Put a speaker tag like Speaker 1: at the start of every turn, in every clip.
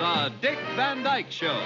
Speaker 1: The Dick Van Dyke Show.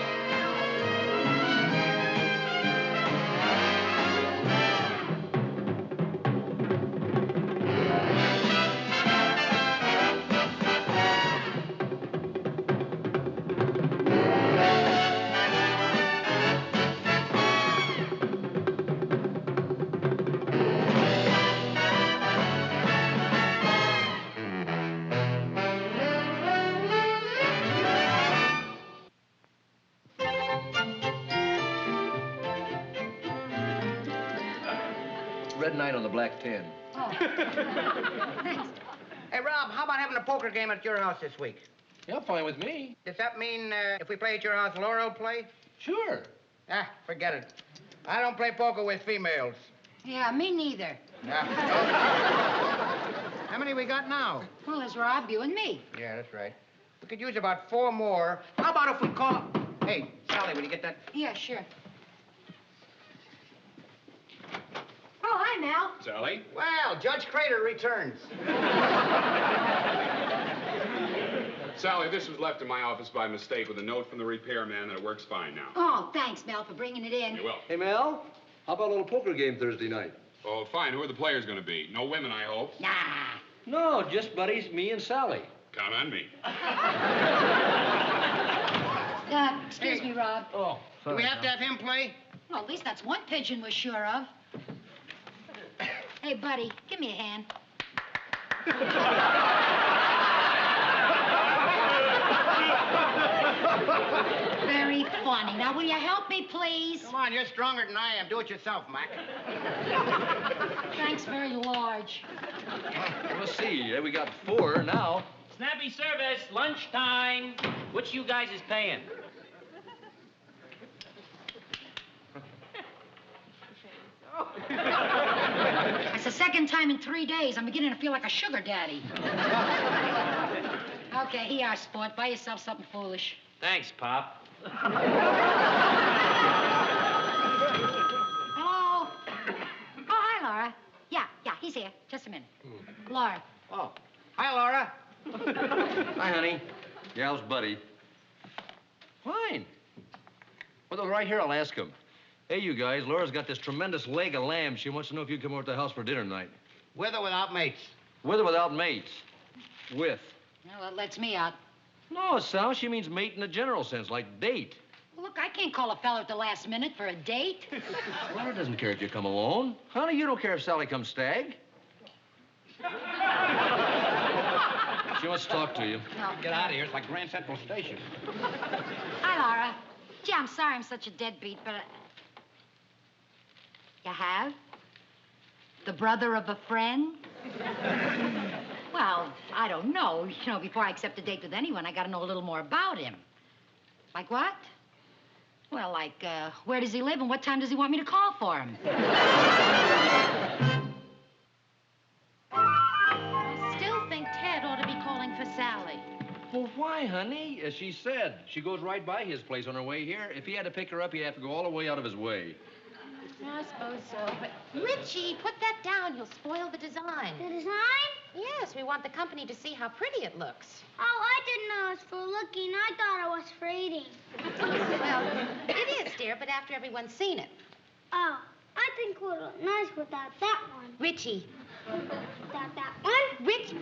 Speaker 2: Red 9 on the black 10.
Speaker 3: Oh. Thanks.
Speaker 4: Hey, Rob, how about having a poker game at your house this week?
Speaker 2: Yeah, fine with me.
Speaker 4: Does that mean if we play at your house, Laura will play?
Speaker 2: Sure.
Speaker 4: Ah, forget it. I don't play poker with females.
Speaker 3: Yeah, me neither.
Speaker 4: How many we got now?
Speaker 3: Well, there's Rob, you, and me.
Speaker 4: Yeah, that's right. We could use about 4 more. How about if we call... Hey, Sally, will you get that?
Speaker 3: Yeah, sure. Oh, hi, Mel.
Speaker 5: Sally?
Speaker 4: Well, Judge Crater returns.
Speaker 5: Sally, this was left in my office by mistake with a note from the repairman that it works fine now.
Speaker 3: Oh, thanks, Mel, for bringing it in.
Speaker 5: You're welcome.
Speaker 2: Hey, Mel, how about a little poker game Thursday night?
Speaker 5: Oh, fine. Who are the players going to be? No women, I hope.
Speaker 3: Nah.
Speaker 2: No, just buddies, me and Sally.
Speaker 5: Count on me.
Speaker 3: Excuse me, Rob.
Speaker 2: Oh,
Speaker 4: Do we have to have him play?
Speaker 3: Well, at least that's one pigeon we're sure of. Hey, buddy, give me a hand. Very funny. Now, will you help me, please?
Speaker 4: Come on, you're stronger than I am. Do it yourself, Mac.
Speaker 3: Thanks very large.
Speaker 2: Let's see. We got 4 now.
Speaker 6: Snappy service, lunchtime. Which you guys is paying?
Speaker 3: That's the second time in 3 days. I'm beginning to feel like a sugar daddy. Okay, here you are, sport. Buy yourself something foolish.
Speaker 6: Thanks, Pop.
Speaker 3: Hello? Oh, hi, Laura. Yeah, he's here. Just a minute. Laura.
Speaker 4: Oh. Hi, Laura.
Speaker 2: Hi, honey. Yeah, how's Buddy? Fine. Well, right here, I'll ask him. Hey, you guys, Laura's got this tremendous leg of lamb. She wants to know if you'd come over to the house for dinner tonight.
Speaker 4: With or without mates?
Speaker 2: With or without mates? With.
Speaker 3: Well, that lets me out.
Speaker 2: No, Sal, she means mate in the general sense, like date.
Speaker 3: Well, look, I can't call a fella at the last minute for a date.
Speaker 2: Laura doesn't care if you come alone. Honey, you don't care if Sally comes stag. She wants to talk to you.
Speaker 3: No.
Speaker 4: Get out of here. It's like Grand Central Station.
Speaker 3: Hi, Laura. Gee, I'm sorry I'm such a deadbeat, but... You have? The brother of a friend? Well, I don't know. You know, before I accept a date with anyone, I gotta know a little more about him. Like what? Well, like, where does he live and what time does he want me to call for him?
Speaker 7: I still think Ted ought to be calling for Sally.
Speaker 2: Well, why, honey? As she said, she goes right by his place on her way here. If he had to pick her up, he'd have to go all the way out of his way.
Speaker 7: I suppose so, but... Richie, put that down. You'll spoil the design.
Speaker 8: The design?
Speaker 7: Yes, we want the company to see how pretty it looks.
Speaker 8: Oh, I didn't know it was for looking. I thought it was for eating.
Speaker 7: Well, it is, dear, but after everyone's seen it.
Speaker 8: Oh, I think we'll look nice without that one.
Speaker 7: Richie.
Speaker 8: Without that one?
Speaker 7: Rich...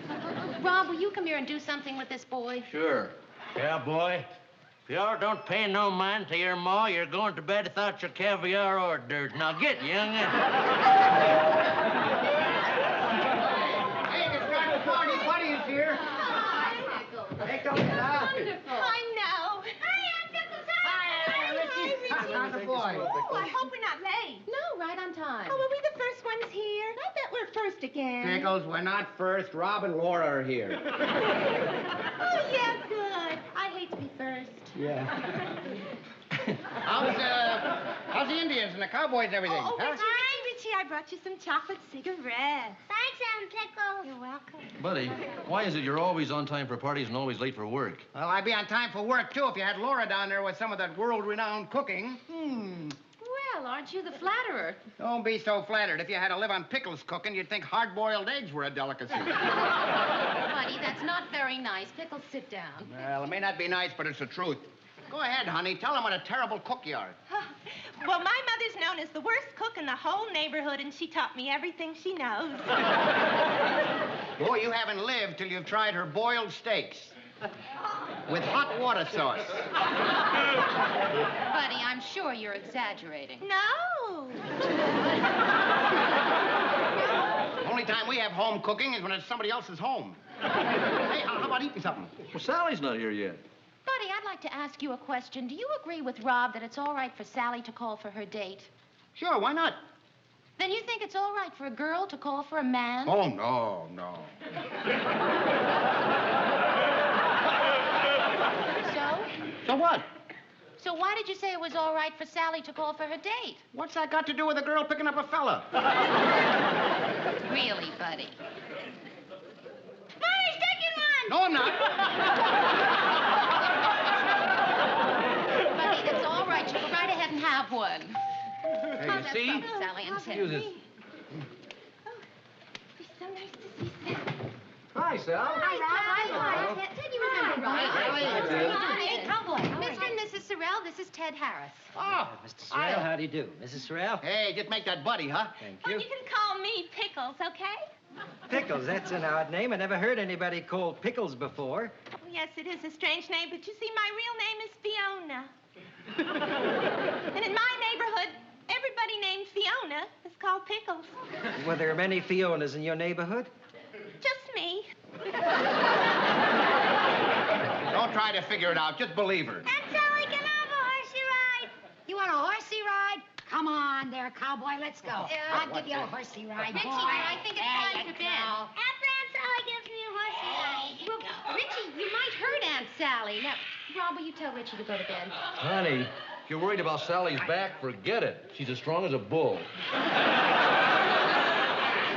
Speaker 7: Rob, will you come here and do something with this boy?
Speaker 2: Sure.
Speaker 6: Yeah, boy. If y'all don't pay no mind to your ma, you're going to bed without your caviar hors d'oeuvres. Now get, young'un.
Speaker 4: Hey, the Stratton Party Buddy is here. Hey, come on now.
Speaker 8: I know. Hi,
Speaker 4: Richie. How's the boy?
Speaker 8: Oh, I hope we're not late.
Speaker 7: No, right on time.
Speaker 8: Oh, were we the first ones here? I bet we're first again.
Speaker 4: Pickles, we're not first. Rob and Laura are here.
Speaker 8: Oh, yeah, good. I hate to be first.
Speaker 4: Yeah. How's the Indians and the cowboys and everything?
Speaker 8: Oh,
Speaker 4: huh?
Speaker 8: Richie, I brought you some chocolate cigarettes. Thanks, Aunt Pickles. You're welcome.
Speaker 2: Buddy, why is it you're always on time for parties and always late for work?
Speaker 4: Well, I'd be on time for work, too, if you had Laura down there with some of that world-renowned cooking.
Speaker 7: Well, aren't aren't you the flatterer?
Speaker 4: Don't be so flattered. If you had to live on pickles cooking, you'd think hard-boiled eggs were a delicacy.
Speaker 7: Buddy, that's not very nice. Pickles, sit down.
Speaker 4: Well, it may not be nice, but it's the truth. Go ahead, honey. Tell them what a terrible cook you are.
Speaker 8: Well, my mother's known as the worst cook in the whole neighborhood, and she taught me everything she knows.
Speaker 4: Boy, you haven't lived till you've tried her boiled steaks with hot water sauce.
Speaker 7: Buddy, I'm sure you're exaggerating.
Speaker 8: No.
Speaker 4: Only time we have home cooking is when it's somebody else's home. Hey, how about eating something?
Speaker 2: Well, Sally's not here yet.
Speaker 7: Buddy, I'd like to ask you a question. Do you agree with Rob that it's all right for Sally to call for her date?
Speaker 4: Sure, why not?
Speaker 7: Then you think it's all right for a girl to call for a man?
Speaker 4: Oh, no, no.
Speaker 7: So?
Speaker 4: So what?
Speaker 7: So why did you say it was all right for Sally to call for her date?
Speaker 4: What's that got to do with a girl picking up a fella?
Speaker 7: Really, Buddy?
Speaker 8: Mommy's taking one.
Speaker 4: No, I'm not.
Speaker 7: Buddy, it's all right. You go right ahead and have one.
Speaker 2: Hey, you
Speaker 7: That's
Speaker 2: see?
Speaker 7: lovely, Sally and Ted.
Speaker 2: Use this.
Speaker 8: It's so nice to see Sally.
Speaker 2: Hi, Sal.
Speaker 7: Hi, Rob. Ted, you remember Rob?
Speaker 3: Hey, cowboy.
Speaker 7: Mr. and Mrs. Sorrell, this is Ted Harris.
Speaker 4: Oh,
Speaker 9: Mr. Sorrell, how do you do? Mrs. Sorrell?
Speaker 4: hey, just make that buddy, huh?
Speaker 9: Thank
Speaker 8: Well,
Speaker 9: you.
Speaker 8: you can call me Pickles, okay?
Speaker 9: Pickles, that's an odd name. I never heard anybody called Pickles before.
Speaker 8: Oh, yes, it is a strange name, but you see, my real name is Fiona. And in my neighborhood, everybody named Fiona is called Pickles.
Speaker 9: Were there many Fionas in your neighborhood?
Speaker 8: Just me.
Speaker 4: Don't try to figure it out. Just believe her.
Speaker 8: And Sally can have a horsey ride.
Speaker 3: You want a horsey ride? Come on there, cowboy. Let's go. I'll give you a horsey ride, boy.
Speaker 7: Richie, I think it's
Speaker 3: There
Speaker 7: time
Speaker 3: you
Speaker 7: for bed.
Speaker 3: go.
Speaker 8: After Aunt Sally gives me a horsey ride.
Speaker 7: Well, Richie, you might hurt Aunt Sally. Now, Rob, will you tell Richie to go to bed?
Speaker 2: Honey, if you're worried about Sally's back, forget it. She's as strong as a bull.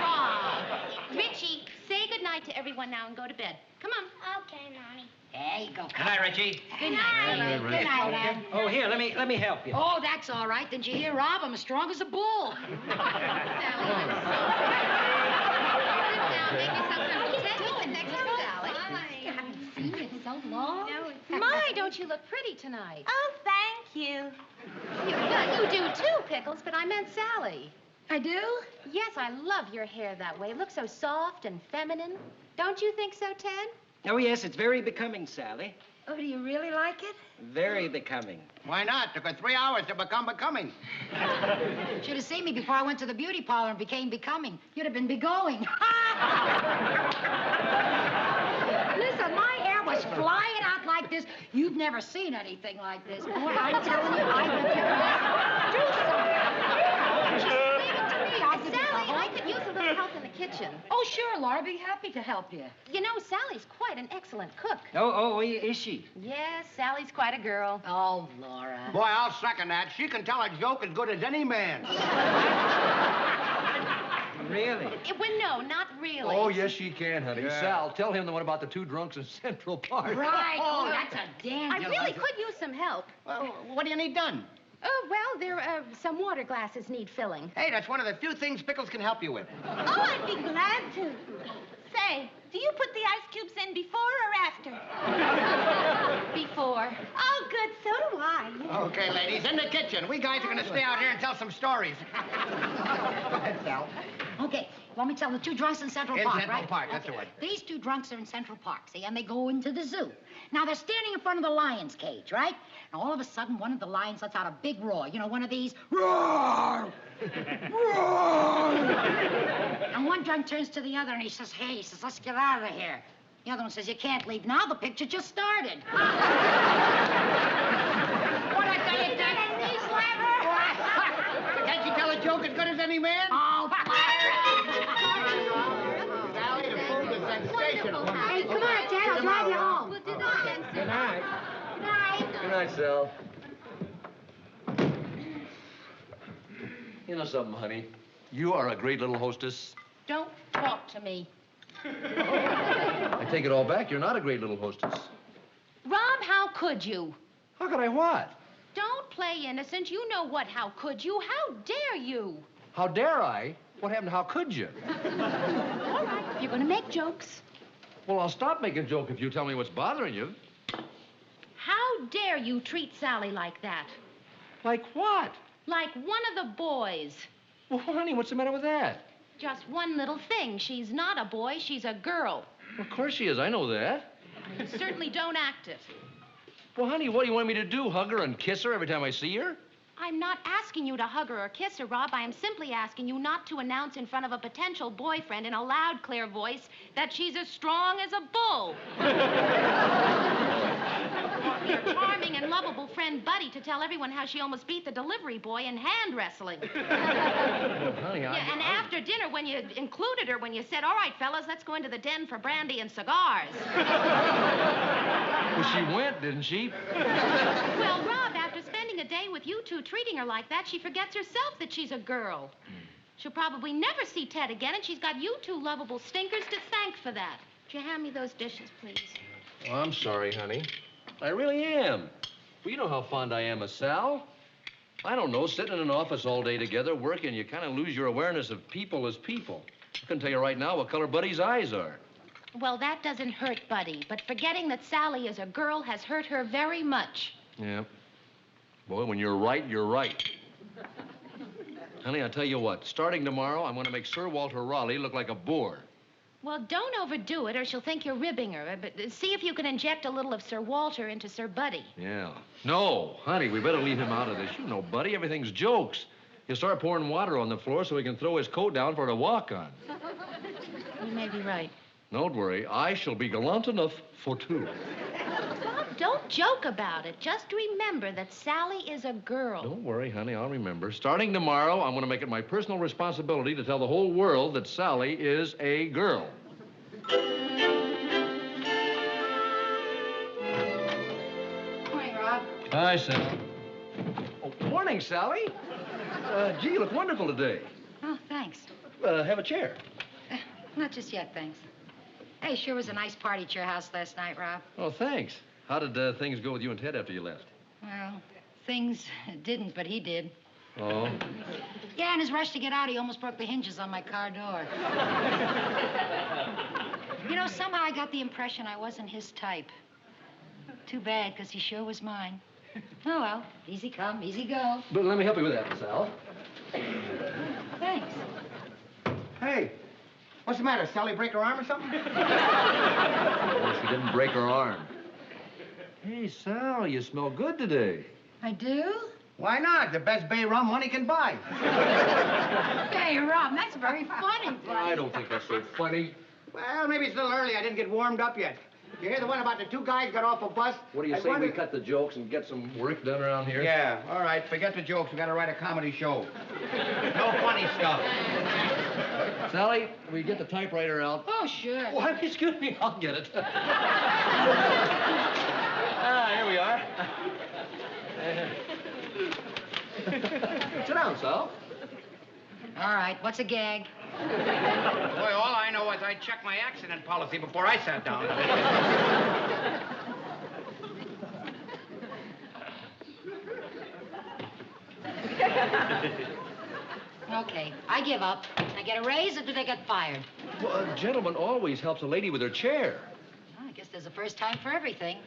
Speaker 7: Rob. Richie, say goodnight to everyone now and go to bed. Come on.
Speaker 8: Okay, Mommy.
Speaker 3: There you go.
Speaker 9: Good night, Richie.
Speaker 3: Good night. Good night, lad.
Speaker 9: Oh, here, let me help you.
Speaker 3: Oh, that's all right. Didn't you hear, Rob? I'm as strong as a bull.
Speaker 7: Sally, I'm so... Sit down, make yourself comfortable. Ted, you sit next to Sally. You haven't seen you in so long. My, don't you look pretty tonight?
Speaker 8: Oh, thank you.
Speaker 7: You do too, Pickles, but I meant Sally.
Speaker 3: I do?
Speaker 7: Yes, I love your hair that way. It looks so soft and feminine. Don't you think so, Ted?
Speaker 9: Oh, yes, it's very becoming, Sally.
Speaker 3: Oh, do you really like it?
Speaker 9: Very becoming.
Speaker 4: Why not? Took her 3 hours to become becoming.
Speaker 3: Should have seen me before I went to the beauty parlor and became becoming. You'd have been begoing. Listen, my hair was flying out like this. You've never seen anything like this. Boy, I'm telling you, I would do something. Just leave it to me. I'll give you the
Speaker 7: Sally,
Speaker 3: whole-
Speaker 7: I could use a little help in the kitchen.
Speaker 3: Oh, sure, Laura. Be happy to help you.
Speaker 7: You know, Sally's quite an excellent cook.
Speaker 9: Oh, is she?
Speaker 7: Yes, Sally's quite a girl.
Speaker 3: Oh, Laura.
Speaker 4: Boy, I'll second that. She can tell a joke as good as any man.
Speaker 9: Really?
Speaker 7: Well, no, not really.
Speaker 2: Oh, yes, she can, honey.
Speaker 4: Yeah.
Speaker 2: Sal, tell him the one about the two drunks in Central Park.
Speaker 3: Right. Oh, that's a damn
Speaker 7: I
Speaker 3: good
Speaker 7: really
Speaker 3: one.
Speaker 7: could use some help.
Speaker 4: Well, what do you need done?
Speaker 7: Oh, well, some water glasses need filling.
Speaker 4: Hey, that's one of the few things Pickles can help you with.
Speaker 8: Oh, I'd be glad to. Say, do you put the ice cubes in before or after?
Speaker 7: Before.
Speaker 8: Oh, good. So do I.
Speaker 4: Okay, ladies, in the kitchen. We guys are going to stay out here and tell some stories. Go ahead, Sal.
Speaker 3: Okay, want me to tell the two drunks in Central
Speaker 4: In
Speaker 3: Park,
Speaker 4: Central
Speaker 3: right?
Speaker 4: Park, that's
Speaker 3: Okay.
Speaker 4: the one.
Speaker 3: These two drunks are in Central Park, see, and they go into the zoo. Now, they're standing in front of the lion's cage, right? And all of a sudden, one of the lions lets out a big roar. You know, one of these, roar! Roar! And one drunk turns to the other and he says, hey, he says, let's get out of here. The other one says, you can't leave now. The picture just started. What'd I tell you, Dick?
Speaker 4: Can't you tell a joke as good as any man?
Speaker 3: Oh,
Speaker 4: Sally, the food is sensational.
Speaker 3: Hey, come on, Dad. I'll drive you home.
Speaker 7: We'll do that then,
Speaker 9: Good night.
Speaker 3: Good night.
Speaker 2: Good night, Sal. You know something, honey? You are a great little hostess.
Speaker 7: Don't talk to me.
Speaker 2: I take it all back. You're not a great little hostess.
Speaker 7: Rob, how could you?
Speaker 2: How could I what?
Speaker 7: Don't play innocent. You know what? How could you? How dare you?
Speaker 2: How dare I? What happened? How could you?
Speaker 7: All right, if you're going to make jokes.
Speaker 2: Well, I'll stop making joke if you tell me what's bothering you.
Speaker 7: How dare you treat Sally like that?
Speaker 2: Like what?
Speaker 7: Like one of the boys.
Speaker 2: Well, honey, what's the matter with that?
Speaker 7: Just one little thing. She's not a boy, she's a girl.
Speaker 2: Well, of course she is. I know that.
Speaker 7: You certainly don't act it.
Speaker 2: Well, honey, what do you want me to do? Hug her and kiss her every time I see her?
Speaker 7: I'm not asking you to hug her or kiss her, Rob. I am simply asking you not to announce in front of a potential boyfriend in a loud, clear voice that she's as strong as a bull. Your charming and lovable friend Buddy to tell everyone how she almost beat the delivery boy in hand wrestling.
Speaker 2: Well, honey,
Speaker 7: And after dinner, when you included her, when you said, all right, fellas, let's go into the den for brandy and cigars.
Speaker 2: Well, she went, didn't she?
Speaker 7: Well, Rob, after spending a day with you two treating her like that, she forgets herself that she's a girl. She'll probably never see Ted again, and she's got you two lovable stinkers to thank for that. Would you hand me those dishes, please?
Speaker 2: Oh, I'm sorry, honey. I really am. Well, you know how fond I am of Sal. I don't know, sitting in an office all day together, working, you kind of lose your awareness of people as people. I can tell you right now what color Buddy's eyes are.
Speaker 7: Well, that doesn't hurt Buddy, but forgetting that Sally is a girl has hurt her very much.
Speaker 2: Yeah. Boy, when you're right, you're right. Honey, I'll tell you what. Starting tomorrow, I'm going to make Sir Walter Raleigh look like a boor.
Speaker 7: Well, don't overdo it, or she'll think you're ribbing her. But see if you can inject a little of Sir Walter into Sir Buddy.
Speaker 2: Yeah. No, honey, we better leave him out of this. You know, Buddy, everything's jokes. He'll start pouring water on the floor so he can throw his coat down for her to walk on.
Speaker 7: You may be right.
Speaker 2: Don't worry. I shall be gallant enough for two.
Speaker 7: Bob, don't joke about it. Just remember that Sally is a girl.
Speaker 2: Don't worry, honey. I'll remember. Starting tomorrow, I'm going to make it my personal responsibility to tell the whole world that Sally is a girl.
Speaker 3: Morning, Rob.
Speaker 2: Hi, Sal. Oh, morning, Sally. Gee, you look wonderful today.
Speaker 3: Oh, thanks.
Speaker 2: Have a chair.
Speaker 3: Not just yet, thanks. Hey, sure was a nice party at your house last night, Rob.
Speaker 2: Oh, thanks. How did things go with you and Ted after you left?
Speaker 3: Well, things didn't, but he did.
Speaker 2: Oh?
Speaker 3: Yeah, in his rush to get out, he almost broke the hinges on my car door. You know, somehow I got the impression I wasn't his type. Too bad, because he sure was mine. Oh, well, easy come, easy go.
Speaker 2: But let me help you with that, Sal.
Speaker 3: Thanks.
Speaker 4: Hey, what's the matter? Sally break her arm or something?
Speaker 2: Oh, she didn't break her arm. Hey, Sal, you smell good today.
Speaker 3: I do?
Speaker 4: Why not? The best bay rum money can buy.
Speaker 3: Hey, Rob, that's very funny.
Speaker 2: I don't think that's so funny.
Speaker 4: Well, maybe it's a little early. I didn't get warmed up yet. You hear the one about the two guys got off a bus?
Speaker 2: What do you
Speaker 4: I
Speaker 2: say
Speaker 4: wonder-
Speaker 2: we cut the jokes and get some work done around here?
Speaker 4: Yeah, all right. Forget the jokes. We got to write a comedy show. No funny stuff.
Speaker 2: Sally, we get the typewriter out.
Speaker 3: Oh, sure.
Speaker 2: What? Excuse me, I'll get it. Here we are. Sit down, Sal.
Speaker 3: All right, what's a gag?
Speaker 4: Boy, all I know is I checked my accident policy before I sat down.
Speaker 3: Okay, I give up. I get a raise or do they get fired?
Speaker 2: Well, a gentleman always helps a lady with her chair.
Speaker 3: Well, I guess there's a first time for everything.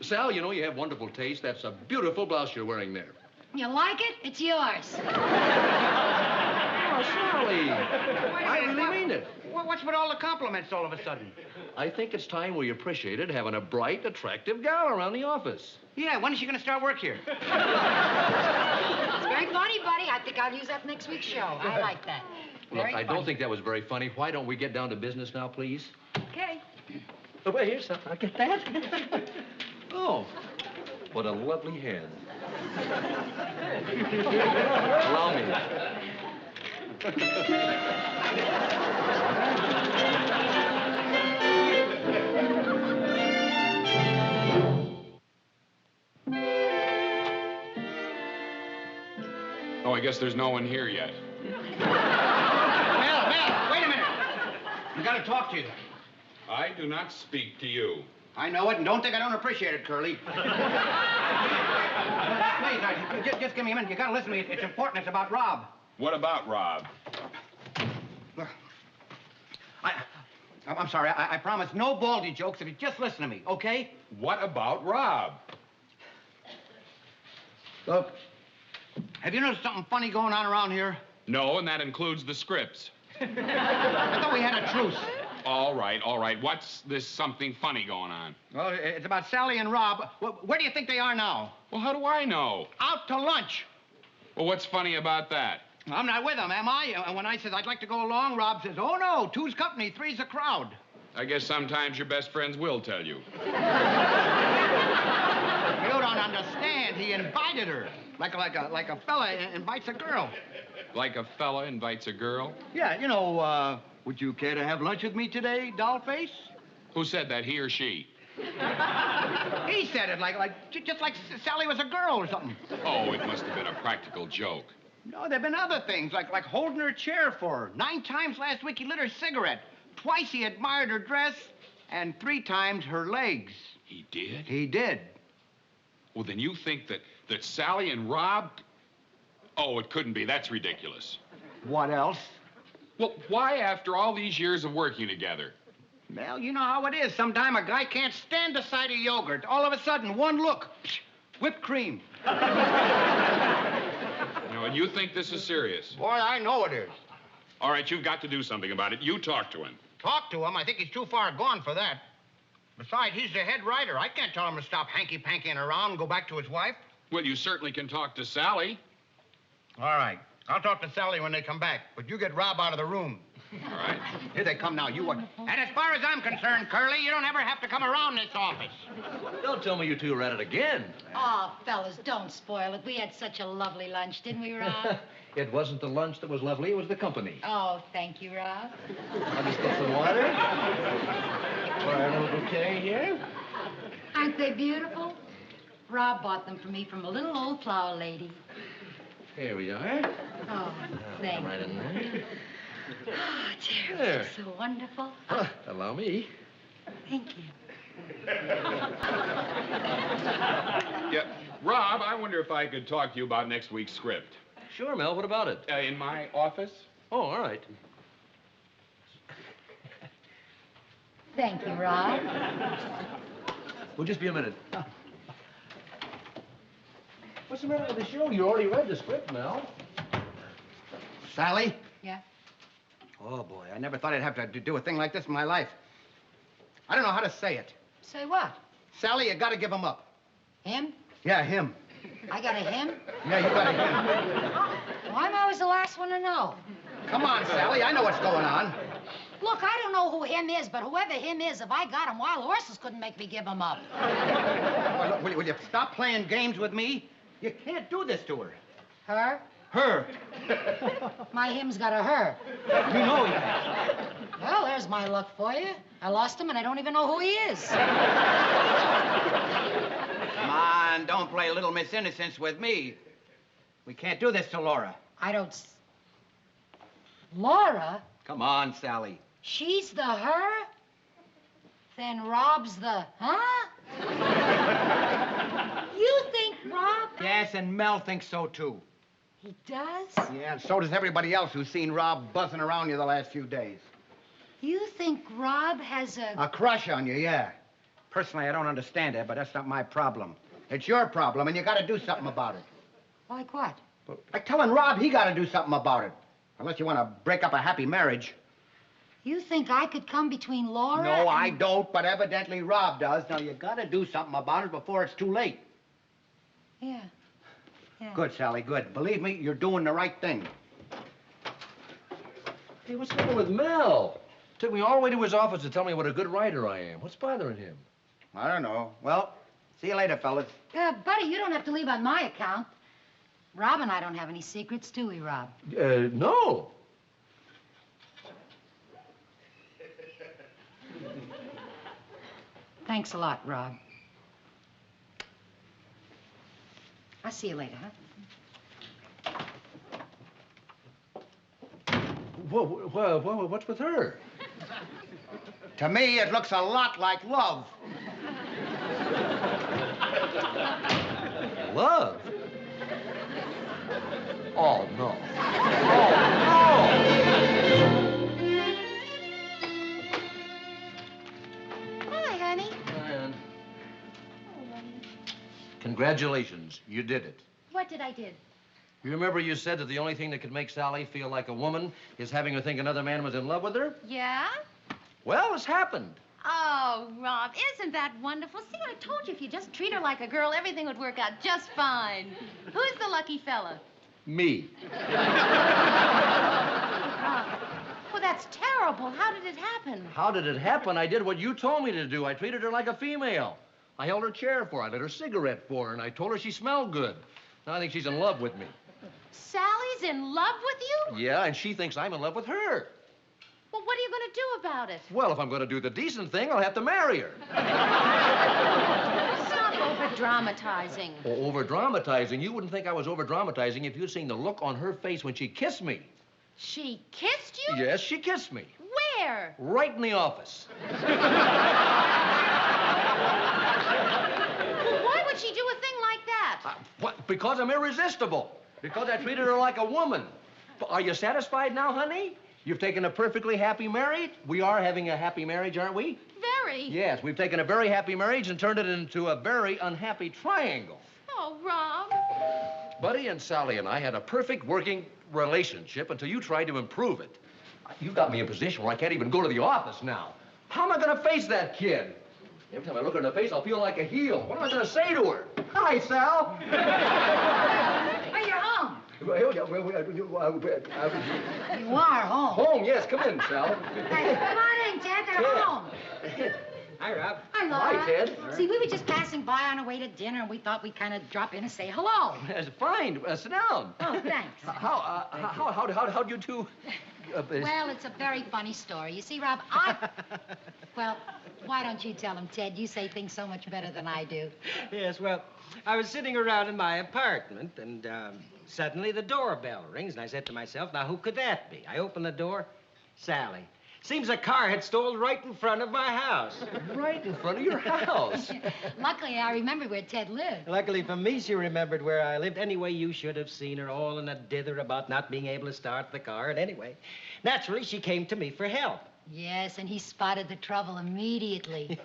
Speaker 2: Sal, you know you have wonderful taste. That's a beautiful blouse you're wearing there.
Speaker 3: You like it? It's yours.
Speaker 2: Oh, Sally. I really mean it.
Speaker 4: What's with all the compliments all of a sudden?
Speaker 2: I think it's time we appreciated having a bright, attractive gal around the office.
Speaker 4: Yeah, when is she going to start work here?
Speaker 3: It's very funny, buddy. I think I'll use that next week's show. I like that.
Speaker 2: Look,
Speaker 3: Very
Speaker 2: I
Speaker 3: funny.
Speaker 2: don't think that was very funny. Why don't we get down to business now, please?
Speaker 3: Okay.
Speaker 2: Oh, wait, here's something. I'll get that. Oh, what a lovely hand. Allow me.
Speaker 5: Oh, I guess there's no one here yet.
Speaker 4: Mel, wait a minute. I got to talk to you.
Speaker 5: I do not speak to you.
Speaker 4: I know it, and don't think I don't appreciate it, Curly. Please, just give me a minute. You gotta listen to me. It's important. It's about Rob.
Speaker 5: What about Rob?
Speaker 4: Look, I'm sorry. I promise no baldy jokes if you just listen to me, okay?
Speaker 5: What about Rob?
Speaker 4: Look, have you noticed something funny going on around here?
Speaker 5: No, and that includes the scripts.
Speaker 4: I thought we had a truce.
Speaker 5: All right, all right. What's this something funny going on?
Speaker 4: Well, it's about Sally and Rob. Where do you think they are now?
Speaker 5: Well, how do I know?
Speaker 4: Out to lunch.
Speaker 5: Well, what's funny about that?
Speaker 4: I'm not with them, am I? And when I said I'd like to go along, Rob says, oh, no, two's company, three's a crowd.
Speaker 5: I guess sometimes your best friends will tell you.
Speaker 4: You don't understand. He invited her. Like a fella invites a girl.
Speaker 5: Like a fella invites a girl?
Speaker 4: Yeah, you know, would you care to have lunch with me today, dollface?
Speaker 5: Who said that, he or she?
Speaker 4: He said it just like Sally was a girl or something.
Speaker 5: Oh, it must have been a practical joke.
Speaker 4: No, there've been other things, like holding her chair for her. 9 times last week he lit her cigarette. Twice he admired her dress, and 3 times her legs.
Speaker 5: He did?
Speaker 4: He did.
Speaker 5: Well, then you think that Sally and Rob... Oh, it couldn't be. That's ridiculous.
Speaker 4: What else?
Speaker 5: Well, why, after all these years of working together?
Speaker 4: Well, you know how it is. Sometime a guy can't stand the sight of yogurt. All of a sudden, one look, psh, whipped cream.
Speaker 5: And you think this is serious?
Speaker 4: Boy, I know it is.
Speaker 5: All right, you've got to do something about it. You talk to him.
Speaker 4: Talk to him? I think he's too far gone for that. Besides, he's the head writer. I can't tell him to stop hanky-pankying around and go back to his wife.
Speaker 5: Well, you certainly can talk to Sally.
Speaker 4: All right. I'll talk to Sally when they come back, but you get Rob out of the room.
Speaker 5: All right.
Speaker 4: Here they come now. You what? And as far as I'm concerned, Curly, you don't ever have to come around this office.
Speaker 2: Don't tell me you two are at it again.
Speaker 3: Oh, fellas, don't spoil it. We had such a lovely lunch, didn't we, Rob?
Speaker 2: It wasn't the lunch that was lovely, it was the company.
Speaker 3: Oh, thank you, Rob.
Speaker 2: I'll just get some water. For our little bouquet here.
Speaker 3: Aren't they beautiful? Rob bought them for me from a little old flower lady.
Speaker 2: Here we are.
Speaker 3: Oh, thank
Speaker 2: Right in there.
Speaker 3: Oh, dear,
Speaker 2: There.
Speaker 3: it's so wonderful.
Speaker 2: Allow me.
Speaker 3: Thank you.
Speaker 5: Yeah. Rob, I wonder if I could talk to you about next week's script.
Speaker 2: Sure, Mel. What about it?
Speaker 5: In my office?
Speaker 2: Oh, all right.
Speaker 3: Thank you, Rob.
Speaker 2: Well, just be a minute. What's the matter with the show? You already read the script, Mel.
Speaker 4: Sally?
Speaker 3: Yeah?
Speaker 4: Oh, boy, I never thought I'd have to do a thing like this in my life. I don't know how to say it.
Speaker 3: Say what?
Speaker 4: Sally, you gotta give him up.
Speaker 3: Him?
Speaker 4: Yeah, him.
Speaker 3: I got a him?
Speaker 4: Yeah, you got him.
Speaker 3: Well, I'm always the last one to know.
Speaker 4: Come on, Sally, I know what's going on.
Speaker 3: Look, I don't know who him is, but whoever him is, if I got him, wild horses couldn't make me give him up.
Speaker 4: Well, look, will you stop playing games with me? You can't do this to her.
Speaker 3: Her?
Speaker 4: Her.
Speaker 3: My him's got a her.
Speaker 4: You know he has.
Speaker 3: Well, there's my luck for you. I lost him, and I don't even know who he is.
Speaker 4: Come on, don't play Little Miss Innocence with me. We can't do this to Laura.
Speaker 3: I don't... Laura?
Speaker 4: Come on, Sally.
Speaker 3: She's the her? Then Rob's the huh? You think Rob...
Speaker 4: Yes, and Mel thinks so, too.
Speaker 3: He does?
Speaker 4: Yeah, and so does everybody else who's seen Rob buzzing around you the last few days.
Speaker 3: You think Rob has a...
Speaker 4: A crush on you, yeah. Personally, I don't understand it, but that's not my problem. It's your problem, and you gotta do something about it.
Speaker 3: Like what?
Speaker 4: Like telling Rob he gotta do something about it. Unless you want to break up a happy marriage.
Speaker 3: You think I could come between Laura
Speaker 4: No,
Speaker 3: and...
Speaker 4: I don't, but evidently Rob does. Now, you gotta do something about it before it's too late.
Speaker 3: Yeah. Yeah.
Speaker 4: Good, Sally, good. Believe me, you're doing the right thing.
Speaker 2: Hey, what's wrong with Mel? Took me all the way to his office to tell me what a good writer I am. What's bothering him?
Speaker 4: I don't know. Well, see you later, fellas.
Speaker 3: Buddy, you don't have to leave on my account. Rob and I don't have any secrets, do we, Rob?
Speaker 2: No.
Speaker 3: Thanks a lot, Rob. I'll see you later, huh?
Speaker 2: What's with her?
Speaker 4: To me, it looks a lot like love.
Speaker 2: Love? Oh, no. Oh,
Speaker 7: Hi, honey.
Speaker 2: no. Diane. Congratulations. You did it.
Speaker 7: What did I do?
Speaker 2: You remember you said that the only thing that could make Sally feel like a woman is having her think another man was in love with her?
Speaker 7: Yeah?
Speaker 2: Well, it's happened.
Speaker 7: Oh, Rob, isn't that wonderful? See, I told you if you just treat her like a girl, everything would work out just fine. Who's the lucky fella?
Speaker 2: Me.
Speaker 7: Well, that's terrible. How did it happen?
Speaker 2: How did it happen? I did what you told me to do. I treated her like a female. I held her chair for her. I lit her cigarette for her, and I told her she smelled good. Now I think she's in love with me.
Speaker 7: Sally's in love with you?
Speaker 2: Yeah, and she thinks I'm in love with her.
Speaker 7: Well, what are you going to do about it?
Speaker 2: Well, if I'm going to do the decent thing, I'll have to marry her.
Speaker 7: Stop over-dramatizing.
Speaker 2: Oh, over-dramatizing? You wouldn't think I was over-dramatizing if you'd seen the look on her face when she kissed me.
Speaker 7: She kissed you?
Speaker 2: Yes, she kissed me.
Speaker 7: Where?
Speaker 2: Right in the office.
Speaker 7: Well, why would she do a thing like that?
Speaker 2: What? Because I'm irresistible. Because I treated her like a woman. Are you satisfied now, honey? You've taken a perfectly happy marriage? We are having a happy marriage, aren't we?
Speaker 7: Very.
Speaker 2: Yes, we've taken a very happy marriage and turned it into a very unhappy triangle.
Speaker 7: Oh, Rob.
Speaker 2: Buddy and Sally and I had a perfect working relationship until you tried to improve it. You've got me in a position where I can't even go to the office now. How am I going to face that kid? Every time I look her in the face, I'll feel like a heel. What am I going to say to her? Hi, Sal.
Speaker 3: Hey, you're home. You are home.
Speaker 2: Home, yes. Come in, Sal.
Speaker 3: Hey, come on in, Ted. They're
Speaker 2: Ted.
Speaker 3: home.
Speaker 9: Hi, Rob.
Speaker 3: Hi, Laura.
Speaker 2: Hi, Ted.
Speaker 3: See, we were just passing by on our way to dinner, and we thought we'd kind of drop in and say hello.
Speaker 2: Fine. Sit down.
Speaker 3: Oh, thanks.
Speaker 2: How'd you two...
Speaker 3: Well, it's a very funny story. You see, Rob, Well, why don't you tell him, Ted? You say things so much better than I do.
Speaker 9: Yes, well, I was sitting around in my apartment, and suddenly the doorbell rings, and I said to myself, now, who could that be? I opened the door. Sally. Seems a car had stole right in front of my house.
Speaker 2: Right in front of your house.
Speaker 3: Luckily, I remember where Ted lived.
Speaker 9: Luckily for me, she remembered where I lived. Anyway, you should have seen her all in a dither about not being able to start the car. And anyway, naturally, she came to me for help.
Speaker 3: Yes, and he spotted the trouble immediately.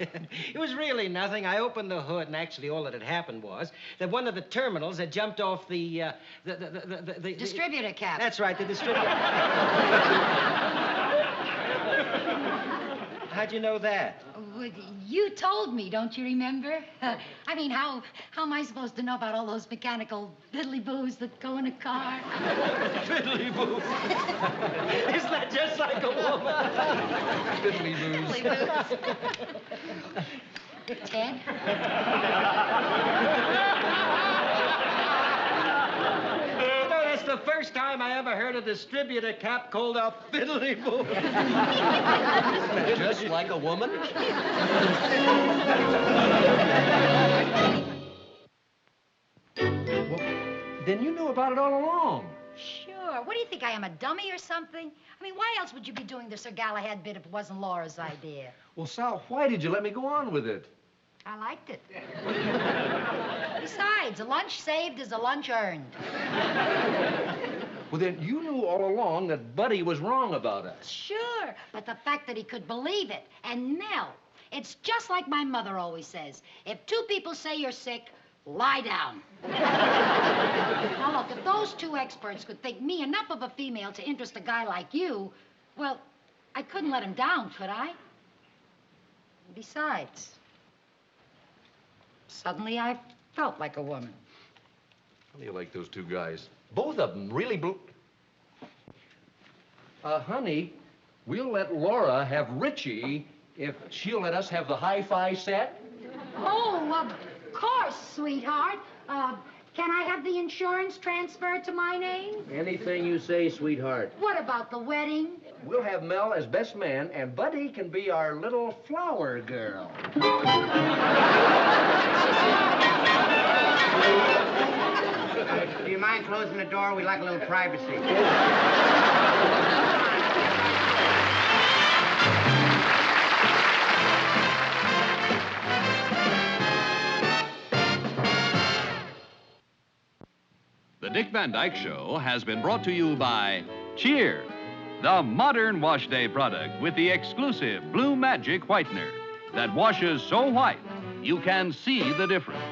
Speaker 9: It was really nothing. I opened the hood, and actually all that had happened was that one of the terminals had jumped off the
Speaker 3: Distributor cap.
Speaker 9: That's right, the distributor. How'd you know that?
Speaker 3: Well, you told me, don't you remember? I mean, how am I supposed to know about all those mechanical fiddly-boos that go in a car?
Speaker 9: Fiddly-boo. Isn't that just like a woman?
Speaker 2: Fiddly-boos.
Speaker 3: Ted?
Speaker 9: You know, that's the first time I ever heard a distributor cap called a fiddly-boo.
Speaker 2: Just like a woman? Well, then you knew about it all along.
Speaker 3: Sure. What do you think, I am a dummy or something? I mean, why else would you be doing the Sir Galahad bit if it wasn't Laura's idea?
Speaker 2: Well, Sal, why did you let me go on with it?
Speaker 3: I liked it. Besides, a lunch saved is a lunch earned.
Speaker 2: Well, then you knew all along that Buddy was wrong about us.
Speaker 3: Sure, but the fact that he could believe it and Nell, it's just like my mother always says. If two people say you're sick, lie down. Now, look, if those two experts could think me enough of a female to interest a guy like you, well, I couldn't let him down, could I? Besides, suddenly I felt like a woman.
Speaker 2: How do you like those two guys? Both of them really blew... honey, we'll let Laura have Richie if she'll let us have the hi-fi set.
Speaker 3: Oh, of course, sweetheart. Can I have the insurance transferred to my name?
Speaker 2: Anything you say, sweetheart.
Speaker 3: What about the wedding?
Speaker 2: We'll have Mel as best man, and Buddy can be our little flower girl.
Speaker 4: Do you mind closing the door? We'd like a little privacy.
Speaker 1: Dick Van Dyke Show has been brought to you by Cheer, the modern wash day product with the exclusive Blue Magic Whitener that washes so white you can see the difference.